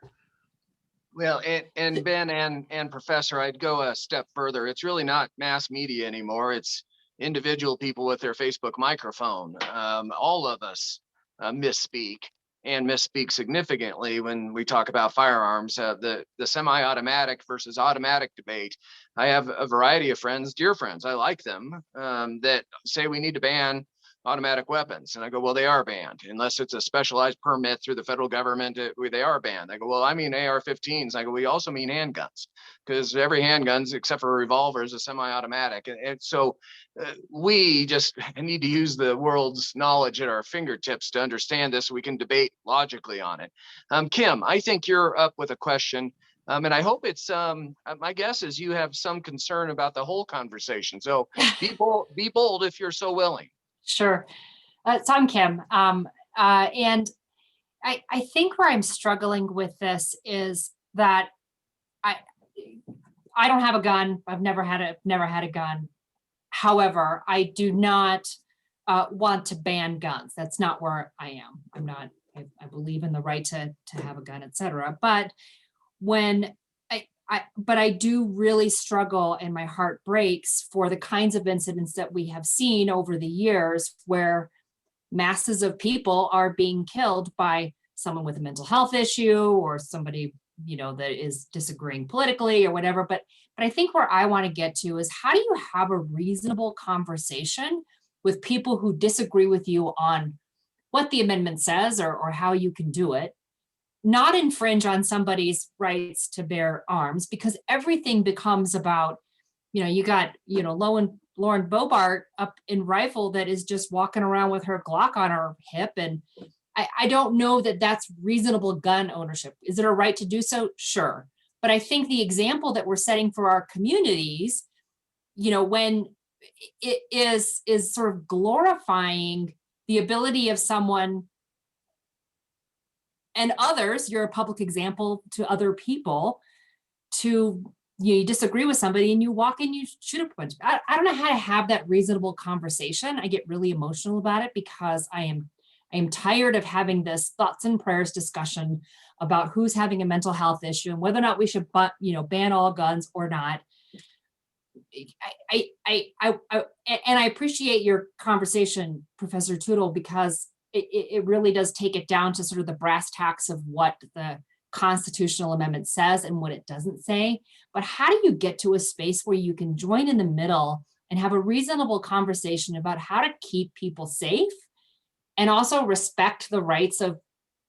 Well, and Ben and Professor, I'd go a step further. It's really not mass media anymore. It's individual people with their Facebook microphone. All of us misspeak and misspeak significantly when we talk about firearms. The semi-automatic versus automatic debate. I have a variety of friends, dear friends, I like them, that say we need to ban automatic weapons. And I go, well, they are banned unless it's a specialized permit through the federal government. They are banned. I go, well, I mean AR-15s. I go, we also mean handguns, because every handguns except for a revolver is a semi-automatic. And so we just need to use the world's knowledge at our fingertips to understand this so we can debate logically on it. Kim, I think you're up with a question. And I hope it's, my guess is you have some concern about the whole conversation. So be bold if you're so willing. Sure. So I'm Kim. And I think where I'm struggling with this is that I don't have a gun. I've never had a gun. However, I do not want to ban guns. That's not where I am. I'm not, I believe in the right to have a gun, et cetera. But when but I do really struggle and my heart breaks for the kinds of incidents that we have seen over the years where masses of people are being killed by someone with a mental health issue or somebody, you know, that is disagreeing politically or whatever. But I think where I want to get to is, how do you have a reasonable conversation with people who disagree with you on what the amendment says or how you can do it, not infringe on somebody's rights to bear arms, because everything becomes about, you know, you got, you know, Lauren Bobart up in rifle that is just walking around with her Glock on her hip. And I don't know that that's reasonable gun ownership. Is it a right to do so? Sure. But I think the example that we're setting for our communities, you know, when it is sort of glorifying the ability of someone and others, you're a public example to other people, to, you disagree with somebody and you walk in, you shoot a bunch. I don't know how to have that reasonable conversation. I get really emotional about it because I am tired of having this thoughts and prayers discussion about who's having a mental health issue and whether or not we should, ban all guns or not. And I appreciate your conversation, Professor Tootle, because it really does take it down to sort of the brass tacks of what the constitutional amendment says and what it doesn't say. But how do you get to a space where you can join in the middle and have a reasonable conversation about how to keep people safe and also respect the rights of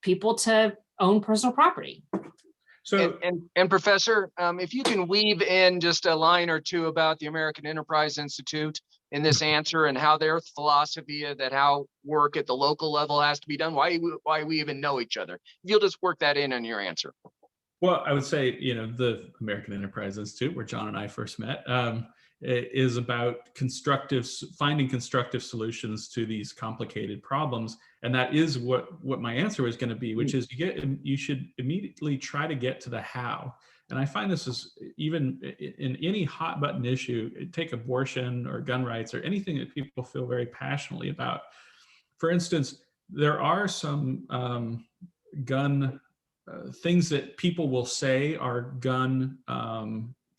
people to own personal property? So, and Professor, if you can weave in just a line or two about the American Enterprise Institute in this answer and how their philosophy that how work at the local level has to be done, why we even know each other. If you'll just work that in your answer. well, I would say, you know, the American Enterprise Institute, where John and I first met, is about finding constructive solutions to these complicated problems. And that is what my answer is going to be, which is you should immediately try to get to the how. And I find this is even in any hot button issue, take abortion or gun rights or anything that people feel very passionately about. For instance, there are some gun things that people will say are gun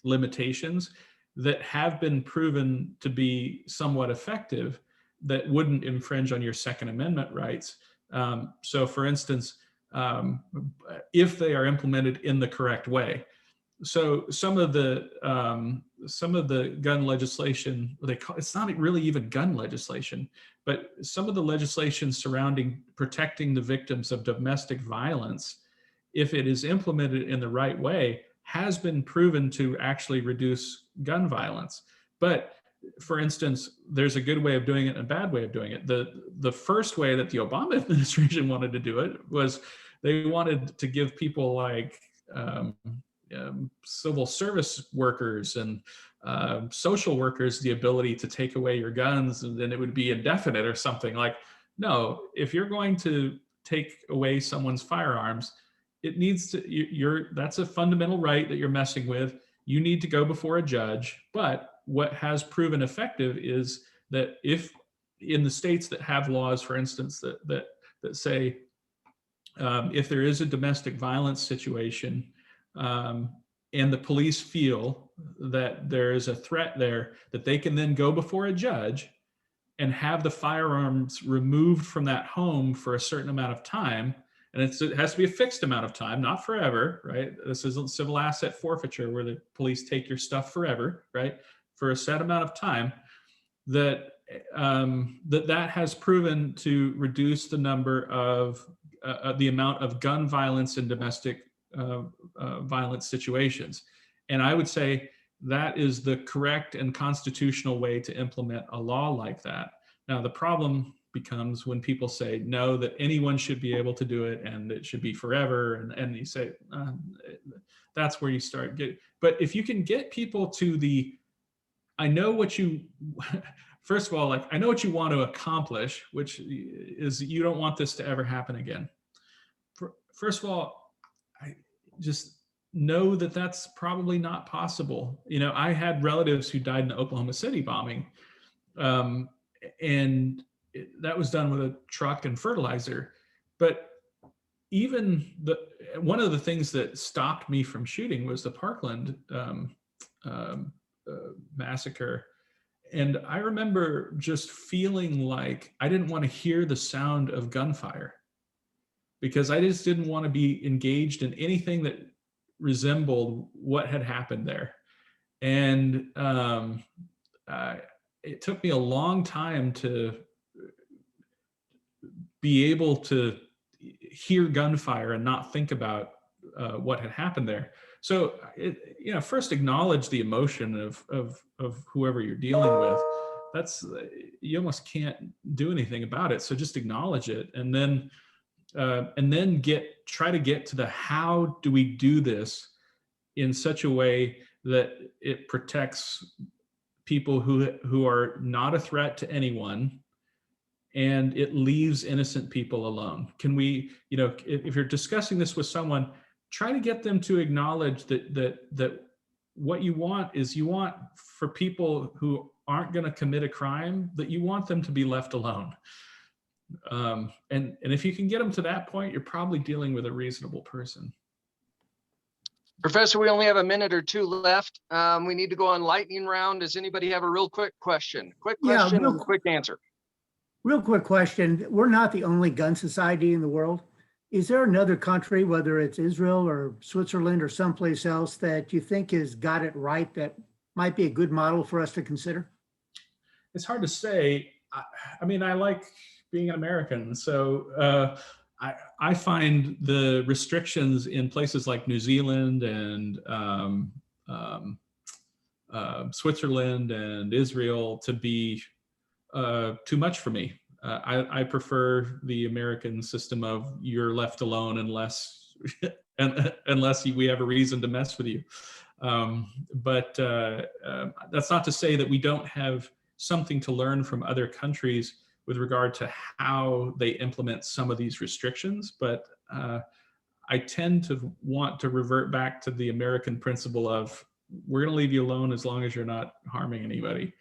limitations that have been proven to be somewhat effective that wouldn't infringe on your Second Amendment rights. So for instance, if they are implemented in the correct way. So some of the gun legislation, it's not really even gun legislation, but some of the legislation surrounding protecting the victims of domestic violence, if it is implemented in the right way, has been proven to actually reduce gun violence. But for instance, there's a good way of doing it and a bad way of doing it. The first way that the Obama administration wanted to do it was they wanted to give people like civil service workers and social workers the ability to take away your guns, and then it would be indefinite or something. Like, no, if you're going to take away someone's firearms, it needs to, that's a fundamental right that you're messing with. You need to go before a judge. But what has proven effective is that if in the states that have laws, for instance, that say if there is a domestic violence situation and the police feel that there is a threat there, that they can then go before a judge and have the firearms removed from that home for a certain amount of time. And it has to be a fixed amount of time, not forever, right? This isn't civil asset forfeiture where the police take your stuff forever, right? For a set amount of time, that that has proven to reduce the number of the amount of gun violence in domestic violence situations. And I would say that is the correct and constitutional way to implement a law like that. Now, the problem becomes when people say, no, that anyone should be able to do it and it should be forever. And you say, that's where you start getting, but if you can get people to the, I know what you, first of all, like, I know what you want to accomplish, which is you don't want this to ever happen again. First of all, I just know that that's probably not possible. You know, I had relatives who died in the Oklahoma City bombing, and that was done with a truck and fertilizer. But even one of the things that stopped me from shooting was the Parkland massacre. And I remember just feeling like I didn't want to hear the sound of gunfire because I just didn't want to be engaged in anything that resembled what had happened there. And it took me a long time to be able to hear gunfire and not think about what had happened there. So, you know, first acknowledge the emotion of whoever you're dealing with. That's, you almost can't do anything about it. So just acknowledge it, and then try to get to the how do we do this in such a way that it protects people who are not a threat to anyone, and it leaves innocent people alone. Can we, you know, if you're discussing this with someone, try to get them to acknowledge that what you want is, you want for people who aren't going to commit a crime, that you want them to be left alone. And if you can get them to that point, you're probably dealing with a reasonable person. Professor, we only have a minute or two left. We need to go on lightning round. Does anybody have a real quick question? Quick question, and quick answer. Real quick question. We're not the only gun society in the world. Is there another country, whether it's Israel or Switzerland or someplace else, that you think has got it right, that might be a good model for us to consider? It's hard to say. I mean, I like being an American, so I find the restrictions in places like New Zealand and Switzerland and Israel to be too much for me. I prefer the American system of you're left alone unless we have a reason to mess with you. But that's not to say that we don't have something to learn from other countries with regard to how they implement some of these restrictions. But I tend to want to revert back to the American principle of we're going to leave you alone as long as you're not harming anybody.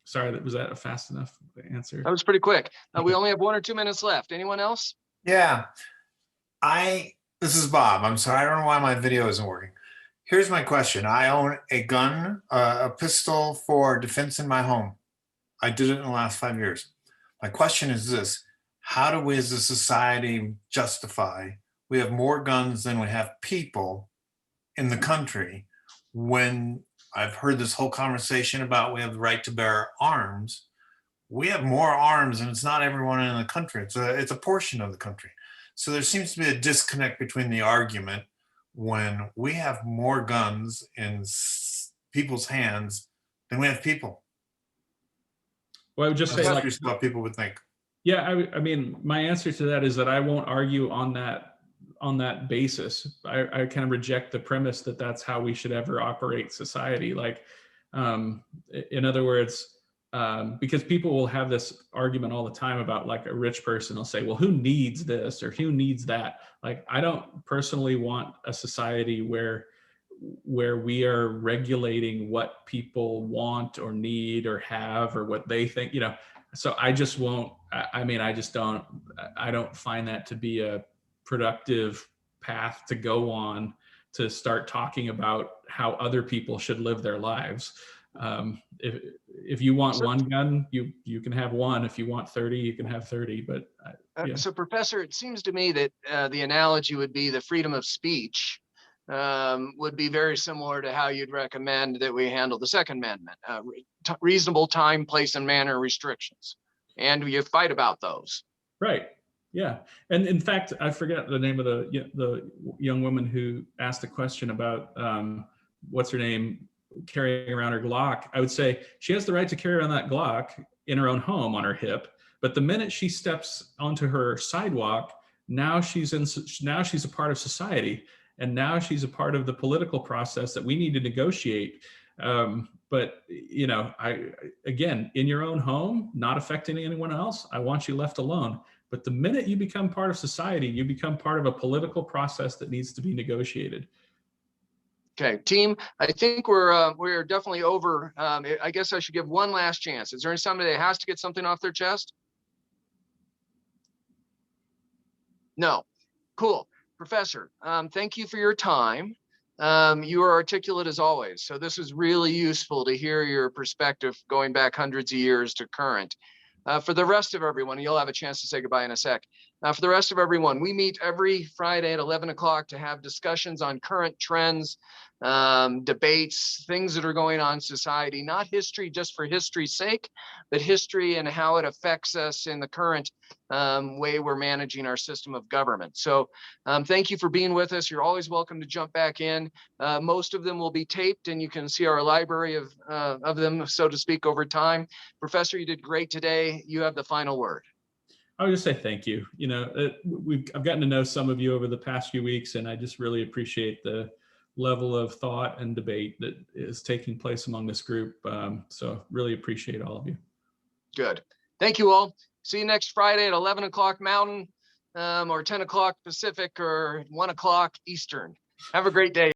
Sorry, was that a fast enough answer? That was pretty quick. We only have 1 or 2 minutes left. Anyone else? Yeah, this is Bob. I'm sorry, I don't know why my video isn't working. Here's my question. I own a gun, a pistol for defense in my home. I did it in the last 5 years. My question is this: how do we as a society justify we have more guns than we have people in the country, when I've heard this whole conversation about we have the right to bear arms? We have more arms, and it's not everyone in the country. It's a portion of the country. So there seems to be a disconnect between the argument when we have more guns in people's hands than we have people. Well, I would just say, like, what people would think. Yeah, I mean, my answer to that is that I won't argue on that basis. I kind of reject the premise that that's how we should ever operate society. Like, in other words, because people will have this argument all the time about, like, a rich person will say, well, who needs this or who needs that? Like, I don't personally want a society where we are regulating what people want or need or have or what they think, you know. So I just won't, I don't find that to be a productive path to go on, to start talking about how other people should live their lives. If you want one gun, you can have one. If you want 30, you can have 30. But yeah. So, Professor, it seems to me that the analogy would be the freedom of speech. would be very similar to how you'd recommend that we handle the Second Amendment, reasonable time, place, and manner restrictions. And you fight about those. Right. Yeah. And in fact, I forget the name of the young woman who asked a question about what's her name, carrying around her Glock. I would say she has the right to carry around that Glock in her own home on her hip. But the minute she steps onto her sidewalk, now she's a part of society. And now she's a part of the political process that we need to negotiate. But you know, again, in your own home, not affecting anyone else, I want you left alone. But the minute you become part of society, you become part of a political process that needs to be negotiated. Okay, team, I think we're definitely over. I guess I should give one last chance. Is there somebody that has to get something off their chest? No. Cool. Professor, thank you for your time. You are articulate as always. So this is really useful to hear your perspective going back hundreds of years to current. For the rest of everyone, you'll have a chance to say goodbye in a sec. For the rest of everyone, we meet every Friday at 11 o'clock to have discussions on current trends, debates, things that are going on in society, not history just for history's sake, but history and how it affects us in the current way we're managing our system of government. So thank you for being with us. You're always welcome to jump back in. Most of them will be taped and you can see our library of them, so to speak, over time. Professor, you did great today. You have the final word. I would just say thank you. You know, I've gotten to know some of you over the past few weeks, and I just really appreciate the level of thought and debate that is taking place among this group. So really appreciate all of you. Good. Thank you all. See you next Friday at 11 o'clock Mountain, or 10 o'clock Pacific, or 1 o'clock Eastern. Have a great day.